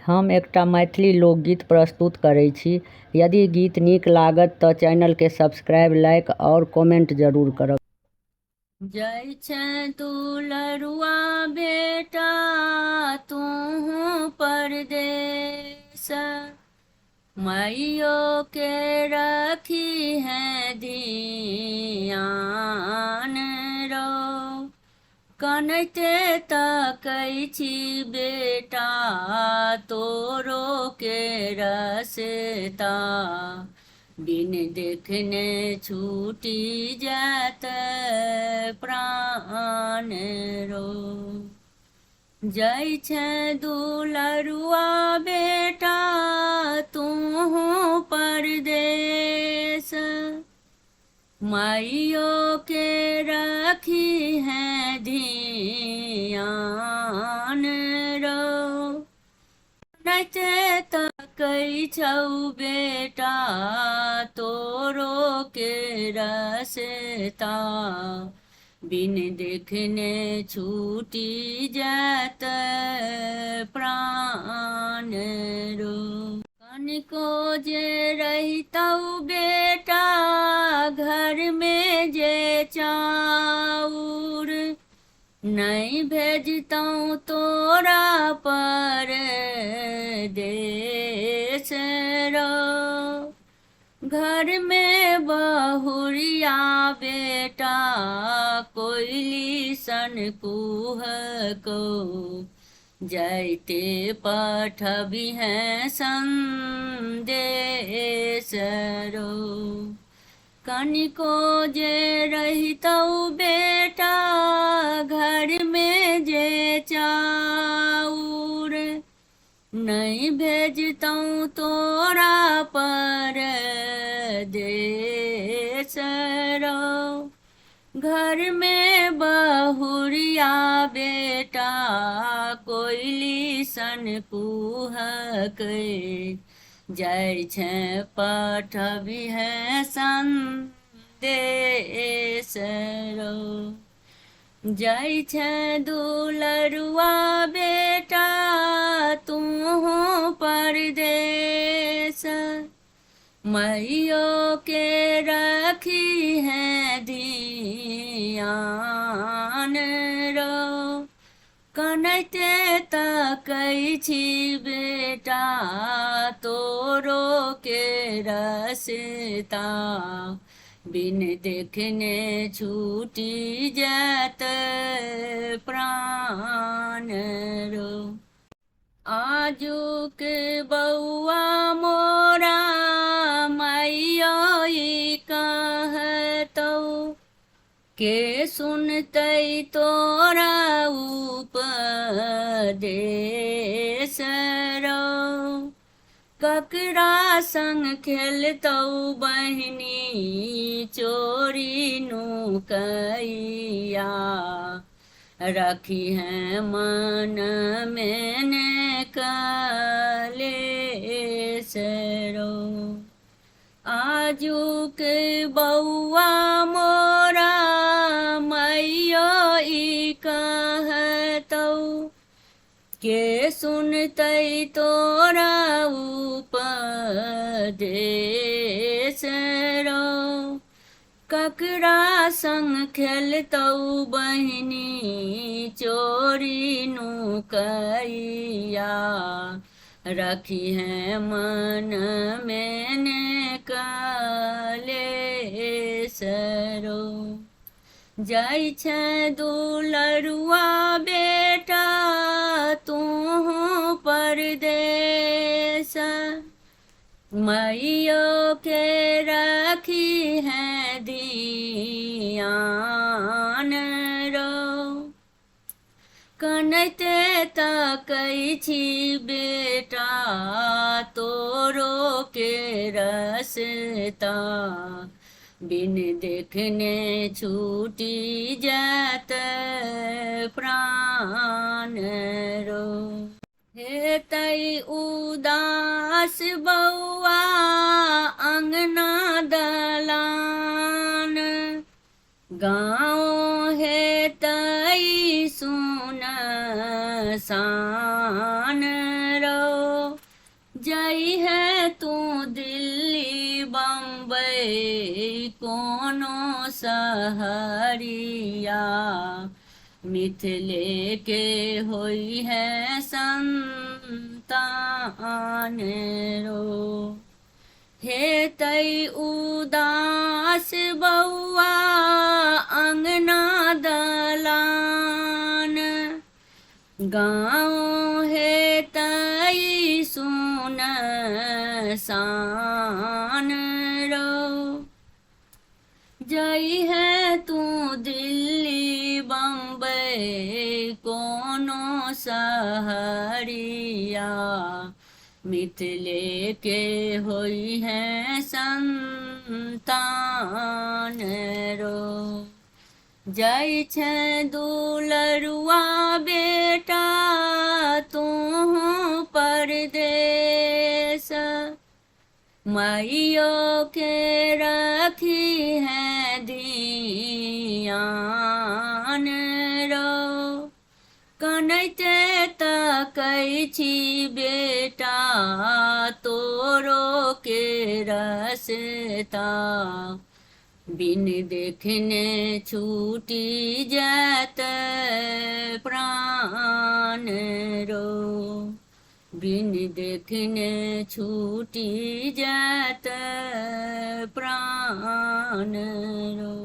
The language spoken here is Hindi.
हम एकटा मैथिली लोकगीत प्रस्तुत करै छी। यदि गीत नीक लागत तऽ चैनल के सब्सक्राइब, लाइक और कमेंट जरूर करब। जाइ छै दुलरुआ बेटा तूहू परदेस, माइयो के रखी है धियान रो। कनैते तकै छी बेटा तोरो के रसता, बिन देखने छूटी जात प्राण रो। जाइ छै दुलरुआ बेटा तूहू परदेस, माइयो के रखी है धियान रो। नैते तकै छौ बेटा तोरो के रसता, बिन देखने छूटी जात प्राण रो। कनिको जे रहितौ बेटा घर में जे चाउर, नहीं भेजतौ तोरा पर देश रो। घर में बहुरिया बेटा कोयली सन कुहको, जाइते पठबी है संदेश रो। कनिको जे रहितौ बेटा घर में जे चाउर, नहीं भेजतौ तोरा पर देश रो। घर में बहुरिया बेटा कोयली सन कुहकै, जाइ छै पठबी है संदेश रो। जाइ छै दुलरुआ बेटा तूहू परदेस, माइयो के रखी है धियान रो। कनैते तकै छी बेटा तोरो के रसता, बिन देखने छूटी जात प्राण रो। आजुक बौआ मोरा माइयो ई कहतौ, के सुनतै तोरा उपदेश रो। ककरा संग खेलतौ बहिनी चोरी नुकैया, रखी है मन में ने कलेश रो। आजुक बौआ मोरा माइयो ई कहतौ, के सुनतै तोरा उपदेश रो। ककरा संग खेलतौ बहिनी चोरी नुकैया, रखी है मन में ने कलेश रो। जाइ छै दुलरुआ बेटा तूहू परदेस, माइयो के रखी है धियान रो। कनैते तकै छी बेटा तोरो के रसता, बिन देखने छूटी जात प्राण रो। हेतै उदास बौआ अंगना दलान, गाँव हेतै सुनसान रो। जई है तू दिल्ली बम्बई कोनो सहरिया, मिथिले के होई है संतान रो। हे तई उदास बउआ अंगना दलान, गाँव है तई सुनसान रो। जई है तू दिल्ली बम्बई कोनो सहरिया, मिथिले के होई है संतान रो। जय छे दुलरुआ बेटा तू परदेस, माइयो के रखी है धियान रो। कनैते तकै छी बेटा तोरो के रसता, बिन देखने छूटी जात प्राण रो। बिन देखने छूटी जात प्राण रो।